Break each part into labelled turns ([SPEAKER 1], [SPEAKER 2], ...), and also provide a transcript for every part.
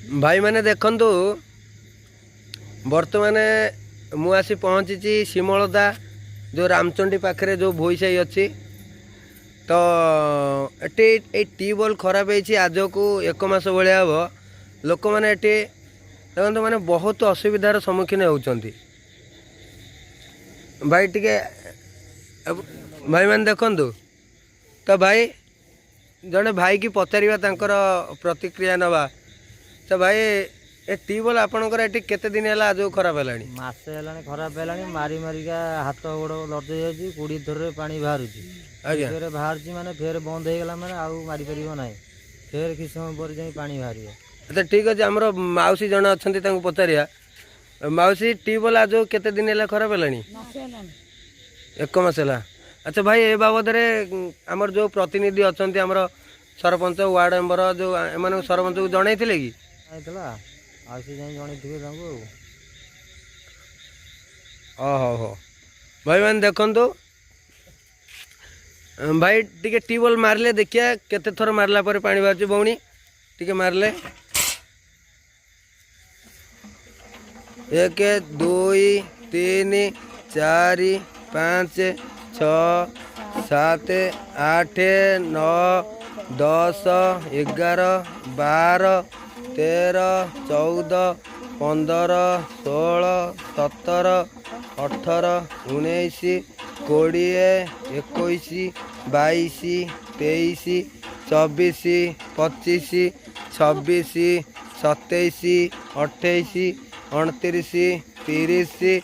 [SPEAKER 1] भाई मैंने देखंतु बर्तमान मु आसी पहुँची सिमलदा जो रामचंडी पाखे जो भोई साई अच्छी तो ये ट्यूबवेल खराब होती आज को एक मास भाया हम लोक मैंने देखो मैंने बहुत असुविधार सम्मुखीन होती भाई टे भाई मैंने देखु तो भाई जड़े भाई की पचार प्रतिक्रिया नवा तो भाई ए ट्यूबवेल आपंकर ये केते दिन है आज खराब है
[SPEAKER 2] मासे है खराब है मारी मारिका हाथ गोड़ लड़ जाए 20 थर पानी बाहर फिर बाहर माने फिर बंद हो गला माने आउ मारी परिबो नाही फिर किछ समय पर जाई पानी बाहरियो।
[SPEAKER 1] अच्छा ठीक अच्छे आमर मौसी जन अच्छा पचारिया मौसी ट्यूबवेल आज केते दिन है खराब है एक मास है। अच्छा भाई ए बाबद आमर जो प्रतिनिधि अच्छा आमर सरपंच वार्ड मेंबर जो एम सरपंच को जन कि हो भाई मैंने देखु भाई टी ट्यूबवेल मारे देखिए केते थर मारला पर पानी बाहर भौणी टी मारे 1 2 3 4 5 6 7 8 9 10 11 12 13 14 15 16 17 18 19 20 21 22 23 24 25 26 27 28 29 30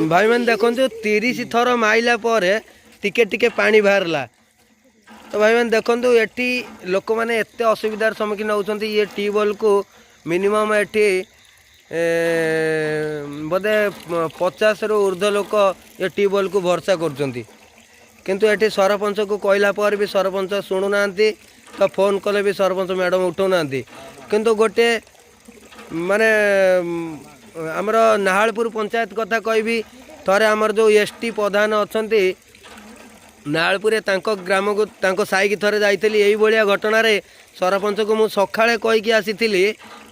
[SPEAKER 1] भाई मैंने देखो 30 थर माइला पर टिके टिके पानी बाहरला तो भाई मैंने देखो ये लोक मैंने एत असुविधार सम्मुखीन होती ये ट्यूबवेल को मिनिमम ये बोधे 50 रु ऊर्ध्व लोक ये ट्यूबवेल को भरोसा कर सरपंच को कहला पर भी सरपंच शुणुना तो फोन कले भी सरपंच मैडम उठाऊना किंतु गोटे माने आमर नाहालपुर पंचायत कथा कहि थरे आमर जो एसटी प्रधान अच्छा नाहालपुर ग्राम को साई की थरे जाइली यही भाया घटन सरपंच को मुझे सकाଳେ कहीकि आसी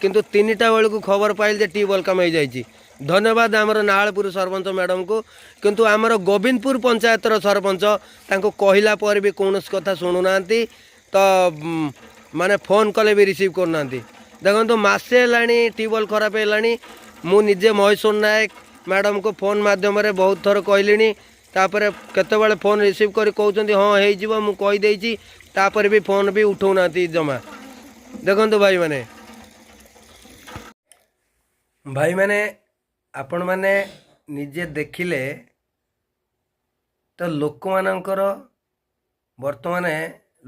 [SPEAKER 1] किंतु 3टा बेलू को खबर पाइल जे ट्यूबवेल काम हो जाए। धन्यवाद आमर नाहालपुर सरपंच मैडम को किंतु आमर गोविंदपुर पंचायतर सरपंच तांको कहला पर भी कौन कथा शुणुना तो माने फोन कले भी रिसीव करना देखो मसे है ट्यूबवेल खराब है मु निजे महेश्वर नायक मैडम को फोन माध्यम बहुत थर कहली तापर केतबेले फोन रिसीव कर कहते हाँ हो मु कहीदेची तापर भी फोन भी उठाऊना जमा देखो भाई मैंने आपण मैंने निजे देखिले तो लोक मानकर वर्तमान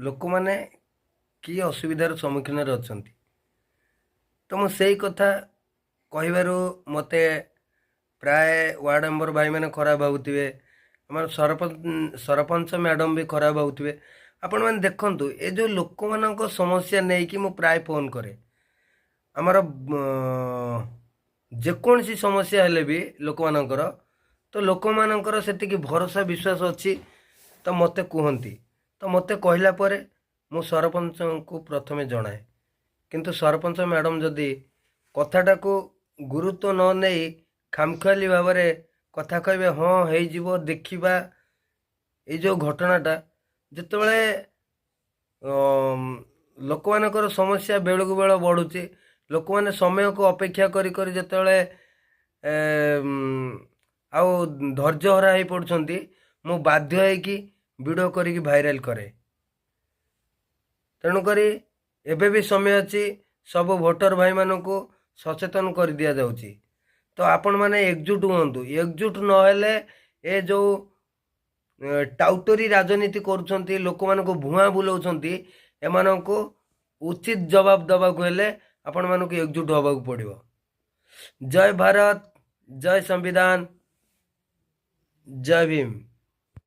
[SPEAKER 1] लोक मैंने कि असुविधार सम्मुखीन अच्छा तो मुझे कथा कहबारू मते प्राय वार्ड मेंबर भाई मैंने खराब भावुवे आम सरपंच मैडम भी खराब भावुवे आपण मैंने देखंतु ए जो लोक मान समस्या नहीं कि मु प्राय फोन करे आमर जेकोसी समस्या हेले भी लोक मानकर तो लोक मानकर सेतिकी भरोसा विश्वास अच्छी तो मते कहती तो मते कहला पर मु सरपंच को प्रथमे जनाए किंतु सरपंच मैडम जदि कथाटा को गुरुत्व न नहीं खामखियाली भाव कथा कहे हाँ हो देखा ये जो घटनाटा जितेबाला लोक मानकर समस्या बेलू को बेल बढ़ुचे लोक मैंने समय को अपेक्षा करी जितेबाला आउ धैर्य हरा हो पड़ुंट मु बाध्य कि वीडियो करी भाइराल करे तेणुक एबे भी समय अच्छी सब भोटर भाई मान को सचेतन कर दिया जाउची तो आपण माने एकजुट हूँ एकजुट नहेले ए जो टाउटरी राजनीति करुँच लोक मान को भुआ बुलाऊँच एमान को उचित जवाब दबाक हेले आपण मान को एकजुट होगा पड़ो। जय भारत जय संविधान जय भीम।